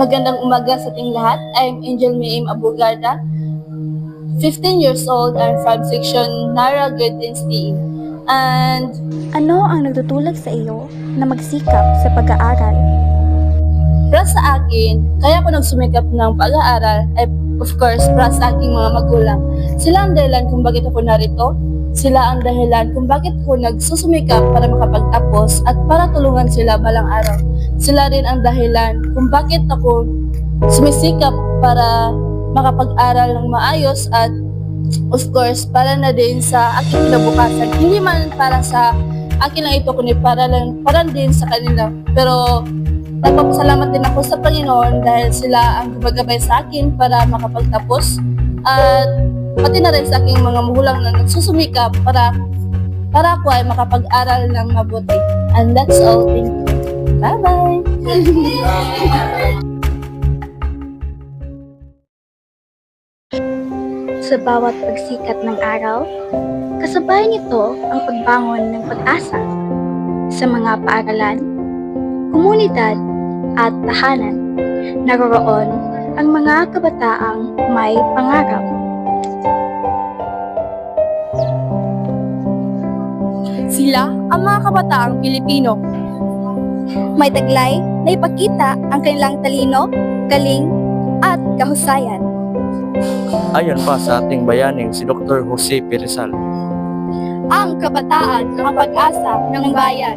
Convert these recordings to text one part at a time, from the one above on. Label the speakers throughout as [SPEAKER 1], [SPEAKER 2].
[SPEAKER 1] Magandang umaga sa ating lahat. I'm Angel Maim Abugarda, 15 years old. I'm from section Nara Grade 10 STE. And
[SPEAKER 2] Ano ang nagtutulak sa iyo na magsikap sa pag-aaral?
[SPEAKER 1] para sa akin, kaya ako nagsumikap ng pag-aaral ay of course para sa aking mga magulang. Sila ang dahilan kung bakit ako narito. Sila ang dahilan kung bakit ako nagsusumikap para makapagtapos at para tulungan sila balang araw. Sila rin ang dahilan kung bakit ako sumisikap para makapag-aral ng maayos at of course para na din sa aking kinabukasan. Hindi man para sa akin lang ito kundi para din sa kanila. Pero nagpapasalamat din ako sa Panginoon dahil sila ang gumagabay sa akin para makapagtapos at pati na rin sa aking mga magulang na nagsusumikap para ako ay makapag-aral ng mabuti. And that's all. Thank you. Bye-bye!
[SPEAKER 2] Sa bawat pagsikat ng araw, kasabay nito ang pagbangon ng pag-asa sa mga paaralan, komunidad at tahanan. Naroroon ang mga kabataang may pangarap.
[SPEAKER 1] Sila ang mga kabataang Pilipino.
[SPEAKER 2] May taglay na ipakita ang kanilang talino, galing at kahusayan.
[SPEAKER 3] Ayon pa sa ating bayaning si Dr. Jose P. Rizal.
[SPEAKER 1] Ang kabataan ang pag-asa ng bayan.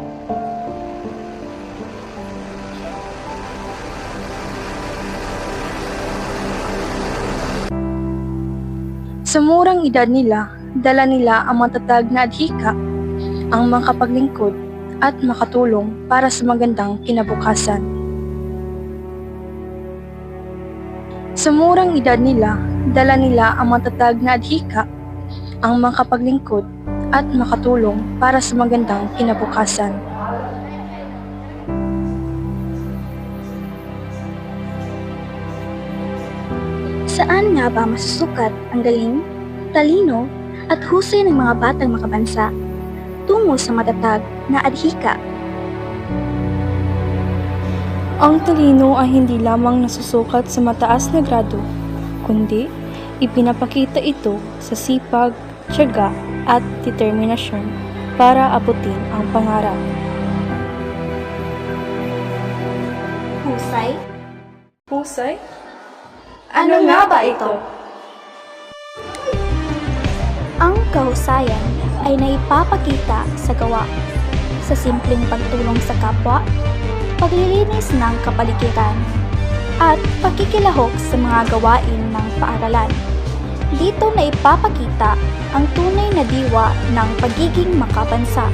[SPEAKER 4] Sa murang edad nila, dala nila ang matatag na adhika, ang makapaglingkod at makatulong para sa magandang kinabukasan. Sa murang edad nila, dala nila ang matatag na adhika, ang makapaglingkod at makatulong para sa magandang kinabukasan.
[SPEAKER 2] Saan nga ba masusukat ang galing, talino at husay ng mga batang makabansa tungo sa matatag na adhika?
[SPEAKER 4] Ang talino ay hindi lamang nasusukat sa mataas na grado, kundi ipinapakita ito sa sipag, tiyaga at determinasyon para abutin ang pangarap.
[SPEAKER 2] Husay?
[SPEAKER 4] Husay?
[SPEAKER 2] Ano nga ba ito? Ang kahusayan ay naipapakita sa gawa, sa simpleng pagtulong sa kapwa, paglilinis ng kapaligiran, at pakikilahok sa mga gawain ng paaralan. Dito naipapakita ang tunay na diwa ng pagiging makabansa.